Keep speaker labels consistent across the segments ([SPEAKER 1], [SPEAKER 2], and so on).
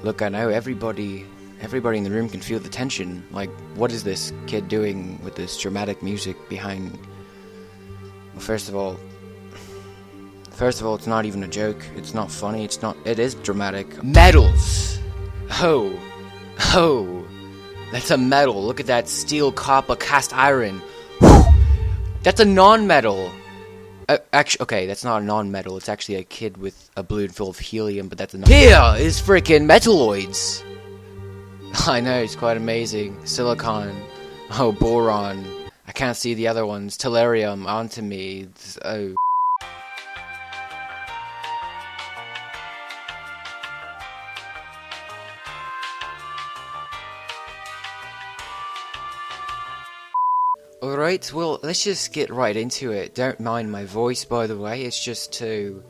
[SPEAKER 1] Look, I know everybody in the room can feel the tension. Like, what is this kid doing with this dramatic music behind? Well, first of all, it's not even a joke. It's not funny. It is dramatic. Metals! Oh. That's a metal. Look at that steel, copper, cast iron. Whew. That's a non-metal. Actually, okay, that's not a non-metal. It's actually a kid with a balloon full of helium, but that's a Here is freaking Metalloids! I know, it's quite amazing. Silicon. Oh, boron. I can't see the other ones. Tellurium, antimony. Oh. Alright, well, let's just get right into it. Don't mind my voice, by the way. It's just to...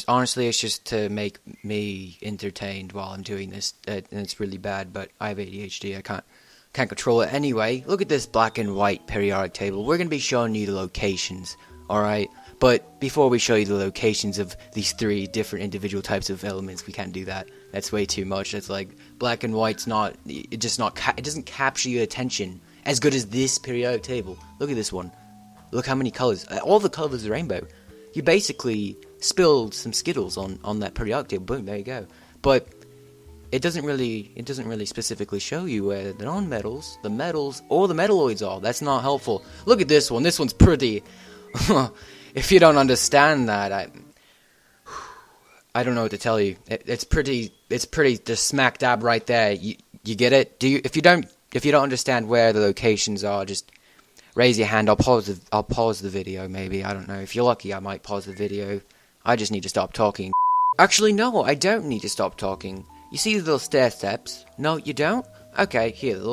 [SPEAKER 1] honestly, it's just to make me entertained while I'm doing this. And it's really bad, but I have ADHD. I can't control it. Anyway, look at this black and white periodic table. We're going to be showing you the locations, alright? But before we show you the locations of these 3 different individual types of elements, we can't do that. That's way too much. That's like, black and white's not... It doesn't capture your attention as good as this periodic table. Look at this one. Look how many colors. All the colors of the rainbow. You basically spilled some Skittles on that periodic table. Boom, there you go. But it doesn't really specifically show you where the non-metals, the metals, or the metalloids are. That's not helpful. Look at this one. This one's pretty. If you don't understand that, I don't know what to tell you. It's pretty just smack dab right there. You get it? If you don't understand where the locations are, just raise your hand. I'll pause the video, maybe. I don't know. If you're lucky, I might pause the video. I just need to stop talking. Actually, no, I don't need to stop talking. You see the little stair steps? No, you don't? Okay, here, this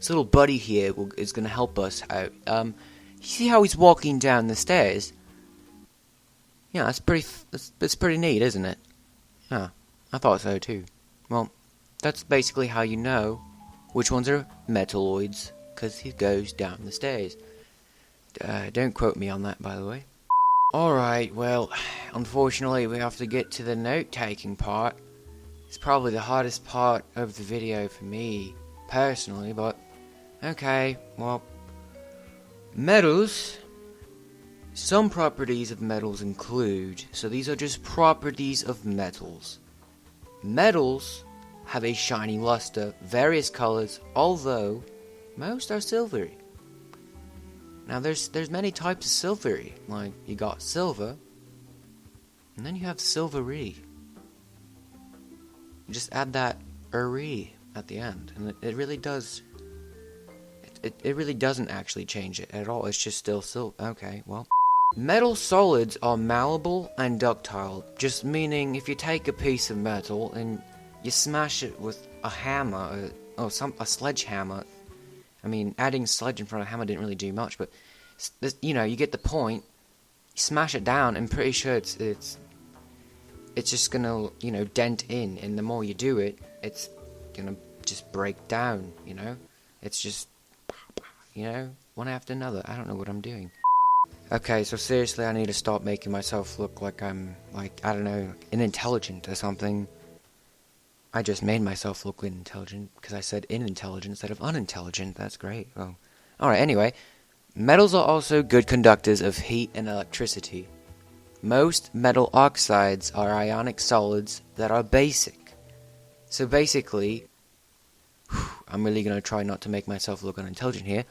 [SPEAKER 1] little buddy here is going to help us out. You see how he's walking down the stairs? Yeah, that's pretty neat, isn't it? Yeah, I thought so too. Well, that's basically how you know which ones are metalloids, because he goes down the stairs. Don't quote me on that, by the way. Alright, well, unfortunately we have to get to the note-taking part. It's probably the hardest part of the video for me, personally, but... Okay, well... Metals. Some properties of metals include... So these are just properties of metals. Metals have a shiny luster, various colors, although most are silvery. Now there's many types of silvery, like you got silver, and then you have silvery. You just add that "-ry" at the end, and it really does. It really doesn't actually change it at all. It's just still silver. Okay, well. Metal solids are malleable and ductile, just meaning if you take a piece of metal and you smash it with a hammer, a sledgehammer. I mean, adding sledge in front of hammer didn't really do much, but you get the point. You smash it down, and pretty sure it's just gonna dent in, and the more you do it, it's gonna just break down. It's just one after another. I don't know what I'm doing. Okay, so seriously, I need to stop making myself look like I'm I don't know, unintelligent or something. I just made myself look intelligent because I said inintelligent instead of unintelligent. That's great. Well, alright, anyway. Metals are also good conductors of heat and electricity. Most metal oxides are ionic solids that are basic. So basically, I'm really going to try not to make myself look unintelligent here.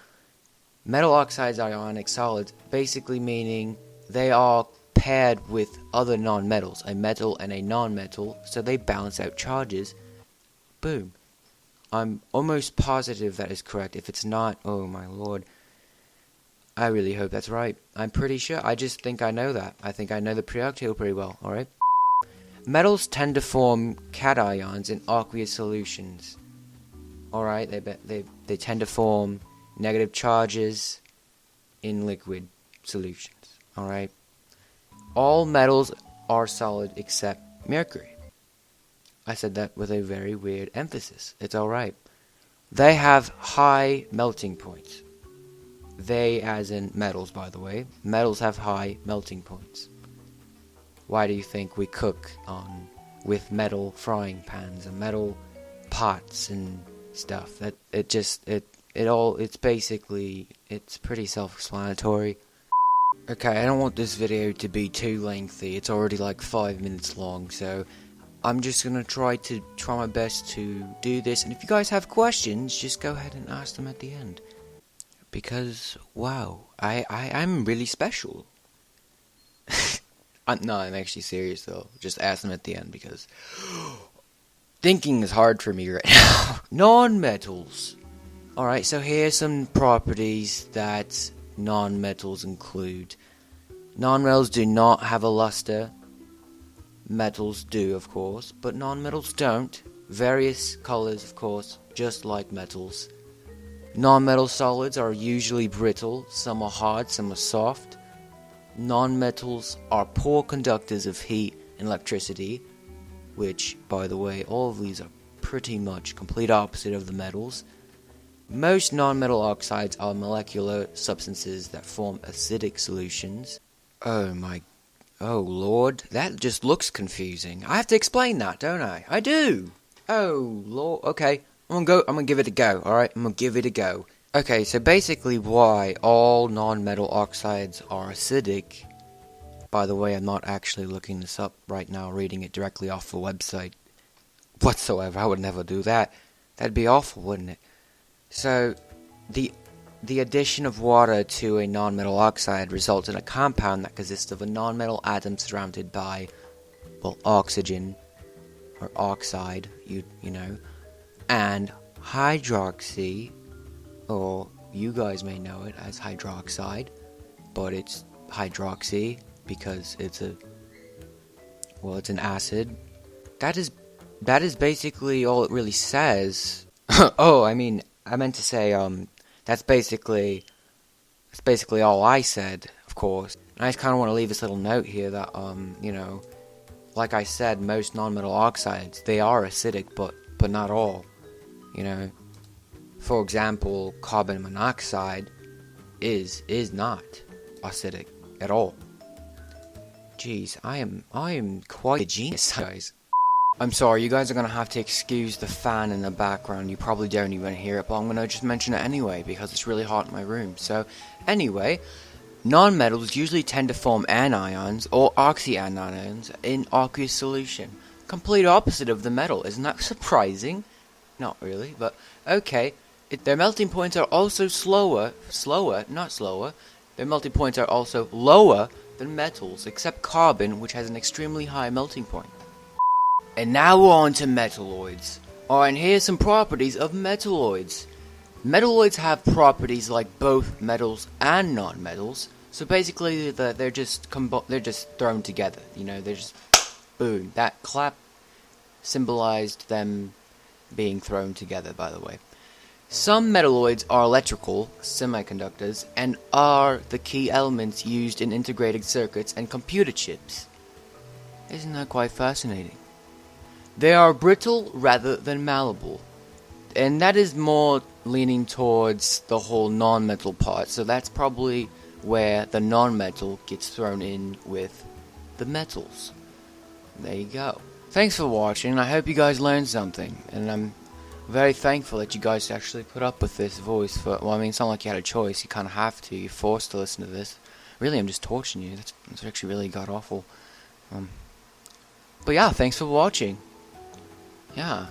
[SPEAKER 1] Metal oxides are ionic solids, basically meaning they are paired with other non-metals, a metal and a non-metal, so they balance out charges. Boom. I'm almost positive that is correct. If it's not, oh my lord, I really hope that's right. I'm pretty sure. I just think I know that. I think I know the periodic table pretty well, alright? Metals tend to form cations in aqueous solutions. Alright, they tend to form negative charges in liquid solutions. Alright? All metals are solid except mercury. I said that with a very weird emphasis. It's alright. They have high melting points. They, as in metals, by the way. Metals have high melting points. Why do you think we cook on with metal frying pans and metal pots and stuff. It's basically, it's pretty self-explanatory. Okay, I don't want this video to be too lengthy. It's already like 5 minutes long, so I'm just gonna try my best to do this. And if you guys have questions, just go ahead and ask them at the end. Because, wow, I'm really special. No, I'm actually serious though. Just ask them at the end because thinking is hard for me right now. Non-metals. Alright, so here's some properties that non-metals include. Non-metals do not have a luster. Metals do, of course, but non-metals don't. Various colors, of course, just like metals. Non-metal solids are usually brittle. Some are hard, some are soft. Non-metals are poor conductors of heat and electricity, which, by the way, all of these are pretty much complete opposite of the metals. Most non-metal oxides are molecular substances that form acidic solutions. Oh lord, that just looks confusing. I have to explain that, don't I? I do! Oh lord, okay, I'm gonna give it a go, alright? I'm gonna give it a go. Okay, so basically why all non-metal oxides are acidic. By the way, I'm not actually looking this up right now, reading it directly off the website whatsoever. I would never do that. That'd be awful, wouldn't it? So, the addition of water to a non-metal oxide results in a compound that consists of a non-metal atom surrounded by, well, oxygen, or oxide, you know, and hydroxy, or you guys may know it as hydroxide, but it's hydroxy because it's an acid. That is basically all it really says. Oh, I meant to say, that's basically all I said, of course. And I just kind of want to leave this little note here that, you know, like I said, most non-metal oxides, they are acidic, but not all, you know. For example, carbon monoxide is not acidic at all. Jeez, I am quite a genius, guys. I'm sorry, you guys are gonna have to excuse the fan in the background. You probably don't even hear it, but I'm gonna just mention it anyway because it's really hot in my room. So, anyway, non-metals usually tend to form anions or oxyanions in aqueous solution. Complete opposite of the metal. Isn't that surprising? Not really, but okay. Their melting points are also their melting points are also lower than metals, except carbon, which has an extremely high melting point. And now we're on to metalloids. Alright, and here's some properties of metalloids. Metalloids have properties like both metals and non-metals, so basically they're just thrown together, you know, they're just boom. That clap symbolized them being thrown together, by the way. Some metalloids are electrical, semiconductors, and are the key elements used in integrated circuits and computer chips. Isn't that quite fascinating? They are brittle rather than malleable, and that is more leaning towards the whole non-metal part, so that's probably where the non-metal gets thrown in with the metals. There you go. Thanks for watching, I hope you guys learned something, and I'm very thankful that you guys actually put up with this voice for, well, I mean, it's not like you had a choice, you kind of have to, you're forced to listen to this. Really, I'm just torturing you, that's actually really god-awful. But yeah, thanks for watching. Yeah.